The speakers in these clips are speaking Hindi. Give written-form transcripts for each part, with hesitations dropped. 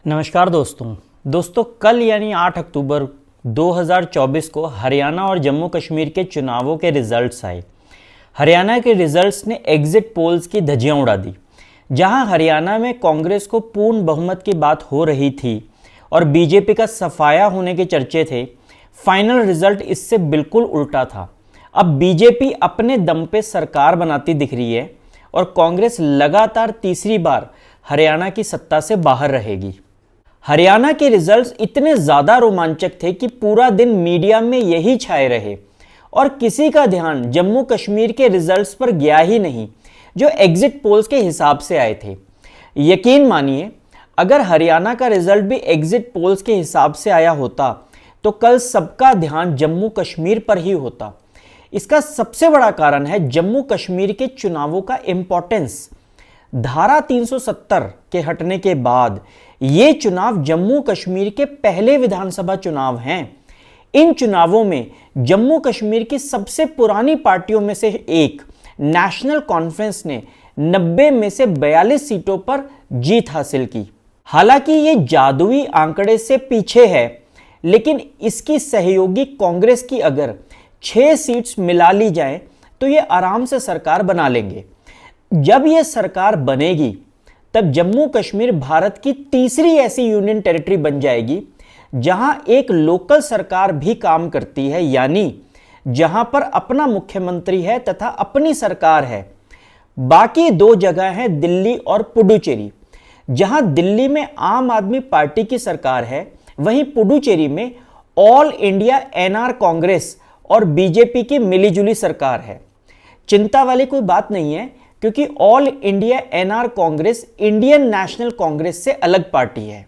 नमस्कार दोस्तों कल यानी 8 अक्टूबर 2024 को हरियाणा और जम्मू कश्मीर के चुनावों के रिजल्ट्स आए। हरियाणा के रिजल्ट्स ने एग्जिट पोल्स की धज्जियां उड़ा दी। जहां हरियाणा में कांग्रेस को पूर्ण बहुमत की बात हो रही थी और बीजेपी का सफाया होने के चर्चे थे, फाइनल रिजल्ट इससे बिल्कुल उल्टा था। अब बीजेपी अपने दम पे सरकार बनाती दिख रही है और कांग्रेस लगातार तीसरी बार हरियाणा की सत्ता से बाहर रहेगी। हरियाणा के रिजल्ट्स इतने ज्यादा रोमांचक थे कि पूरा दिन मीडिया में यही छाए रहे और किसी का ध्यान जम्मू कश्मीर के रिजल्ट्स पर गया ही नहीं, जो एग्जिट पोल्स के हिसाब से आए थे। यकीन मानिए, अगर हरियाणा का रिजल्ट भी एग्जिट पोल्स के हिसाब से आया होता तो कल सबका ध्यान जम्मू कश्मीर पर ही होता। इसका सबसे बड़ा कारण है जम्मू कश्मीर के चुनावों का इंपॉर्टेंस। धारा 370 के हटने के बाद ये चुनाव जम्मू कश्मीर के पहले विधानसभा चुनाव हैं। इन चुनावों में जम्मू कश्मीर की सबसे पुरानी पार्टियों में से एक नेशनल कॉन्फ्रेंस ने 90 में से 42 सीटों पर जीत हासिल की। हालांकि ये जादुई आंकड़े से पीछे है, लेकिन इसकी सहयोगी कांग्रेस की अगर 6 सीट्स मिला ली जाए तो ये आराम से सरकार बना लेंगे। जब यह सरकार बनेगी तब जम्मू कश्मीर भारत की तीसरी ऐसी यूनियन टेरिटरी बन जाएगी जहां एक लोकल सरकार भी काम करती है, यानी जहां पर अपना मुख्यमंत्री है तथा अपनी सरकार है। बाकी 2 जगह हैं दिल्ली और पुडुचेरी। जहां दिल्ली में आम आदमी पार्टी की सरकार है, वहीं पुडुचेरी में ऑल इंडिया एनआर कांग्रेस और बीजेपी की मिलीजुली सरकार है। चिंता वाली कोई बात नहीं है, क्योंकि All India NR Congress Indian National Congress से अलग पार्टी है।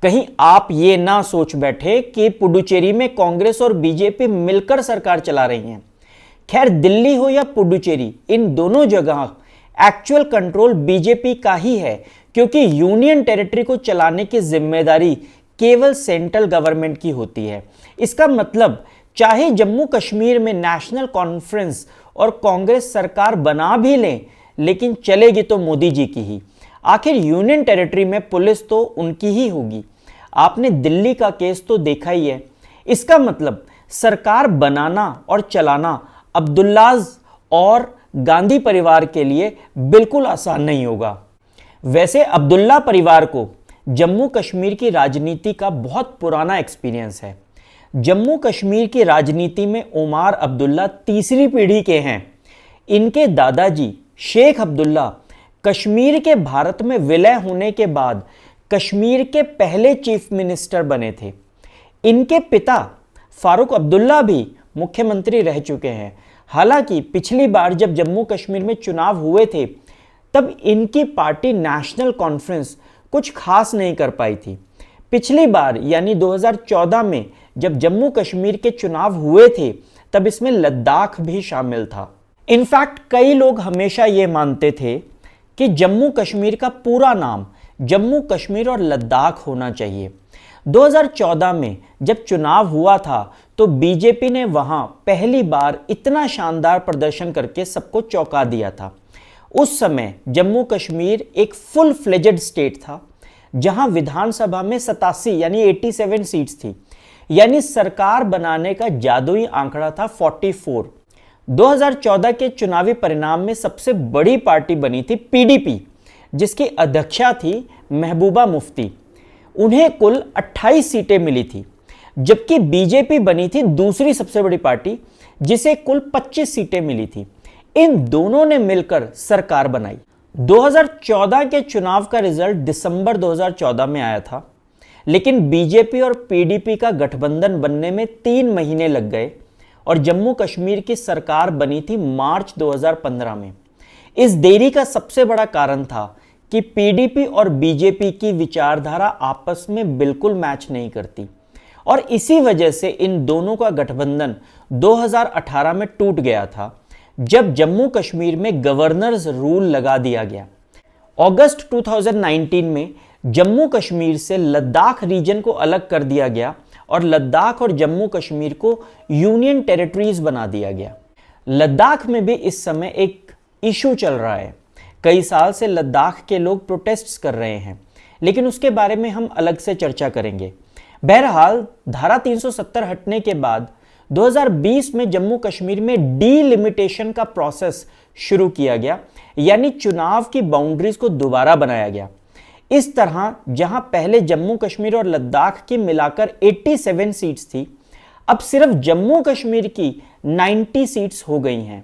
कहीं आप ये ना सोच बैठे कि पुडुचेरी में कांग्रेस और बीजेपी मिलकर सरकार चला रही हैं। खैर, दिल्ली हो या पुडुचेरी, इन दोनों जगह एक्चुअल कंट्रोल बीजेपी का ही है, क्योंकि यूनियन टेरिटरी को चलाने की जिम्मेदारी केवल सेंट्रल गवर्नमेंट की होती है। इसका मतलब चाहे जम्मू कश्मीर में नेशनल कॉन्फ्रेंस और कांग्रेस सरकार बना भी लें, लेकिन चलेगी तो मोदी जी की ही। आखिर यूनियन टेरिटरी में पुलिस तो उनकी ही होगी। आपने दिल्ली का केस तो देखा ही है। इसका मतलब सरकार बनाना और चलाना अब्दुल्लाज और गांधी परिवार के लिए बिल्कुल आसान नहीं होगा। वैसे अब्दुल्ला परिवार को जम्मू कश्मीर की राजनीति का बहुत पुराना एक्सपीरियंस है। जम्मू कश्मीर की राजनीति में उमार अब्दुल्ला तीसरी पीढ़ी के हैं। इनके दादाजी शेख अब्दुल्ला कश्मीर के भारत में विलय होने के बाद कश्मीर के पहले चीफ मिनिस्टर बने थे। इनके पिता फारूक अब्दुल्ला भी मुख्यमंत्री रह चुके हैं। हालांकि पिछली बार जब जम्मू कश्मीर में चुनाव हुए थे, तब इनकी पार्टी नेशनल कॉन्फ्रेंस कुछ खास नहीं कर पाई थी। पिछली बार यानी 2014 में जब जम्मू कश्मीर के चुनाव हुए थे, तब इसमें लद्दाख भी शामिल था। इनफैक्ट कई लोग हमेशा ये मानते थे कि जम्मू कश्मीर का पूरा नाम जम्मू कश्मीर और लद्दाख होना चाहिए। 2014 में जब चुनाव हुआ था तो बीजेपी ने वहां पहली बार इतना शानदार प्रदर्शन करके सबको चौंका दिया था। उस समय जम्मू कश्मीर एक फुल फ्लेजेड स्टेट था, जहां विधानसभा में 87 यानी 87 सीट्स थी, यानी सरकार बनाने का जादुई आंकड़ा था 44। 2014 के चुनावी परिणाम में सबसे बड़ी पार्टी बनी थी पीडीपी, जिसकी अध्यक्षा थी महबूबा मुफ्ती। उन्हें कुल 28 सीटें मिली थी, जबकि बीजेपी बनी थी दूसरी सबसे बड़ी पार्टी, जिसे कुल 25 सीटें मिली थी। इन दोनों ने मिलकर सरकार बनाई। 2014 के चुनाव का रिजल्ट दिसंबर 2014 में आया था, लेकिन बीजेपी और पीडीपी का गठबंधन बनने में 3 महीने लग गए और जम्मू कश्मीर की सरकार बनी थी मार्च 2015 में। इस देरी का सबसे बड़ा कारण था कि पीडीपी और बीजेपी की विचारधारा आपस में बिल्कुल मैच नहीं करती और इसी वजह से इन दोनों का गठबंधन 2018 में टूट गया था, जब जम्मू कश्मीर में गवर्नर्स रूल लगा दिया गया। अगस्त 2019 में जम्मू कश्मीर से लद्दाख रीजन को अलग कर दिया गया और लद्दाख और जम्मू कश्मीर को यूनियन टेरिटरीज बना दिया गया। लद्दाख में भी इस समय एक इशू चल रहा है। कई साल से लद्दाख के लोग प्रोटेस्ट्स कर रहे हैं। लेकिन उसके बारे में हम अलग से चर्चा करेंगे। बहरहाल धारा 370 हटने के बाद 2020 में जम्मू कश्मीर में डीलिमिटेशन का प्रोसेस शुरू किया गया, यानी चुनाव की बाउंड्रीज को दोबारा बनाया गया। इस तरह जहां पहले जम्मू कश्मीर और लद्दाख की मिलाकर 87 सीट्स थी, अब सिर्फ जम्मू कश्मीर की 90 सीट्स हो गई हैं।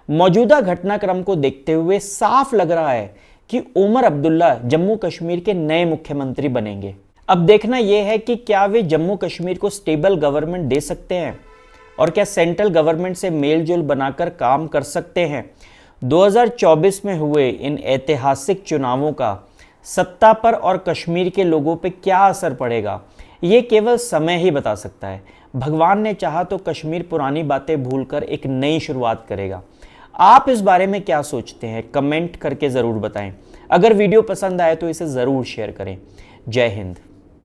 मौजूदा घटनाक्रम को देखते हुए साफ लग रहा है कि उमर अब्दुल्ला जम्मू कश्मीर के नए मुख्यमंत्री बनेंगे। अब देखना यह है कि क्या वे जम्मू कश्मीर को स्टेबल गवर्नमेंट दे सकते हैं और क्या सेंट्रल गवर्नमेंट से मेलजोल बनाकर काम कर सकते हैं। 2024 में हुए इन ऐतिहासिक चुनावों का सत्ता पर और कश्मीर के लोगों पर क्या असर पड़ेगा, ये केवल समय ही बता सकता है। भगवान ने चाहा तो कश्मीर पुरानी बातें भूलकर एक नई शुरुआत करेगा। आप इस बारे में क्या सोचते हैं, कमेंट करके ज़रूर बताएं। अगर वीडियो पसंद आए तो इसे ज़रूर शेयर करें। जय हिंद।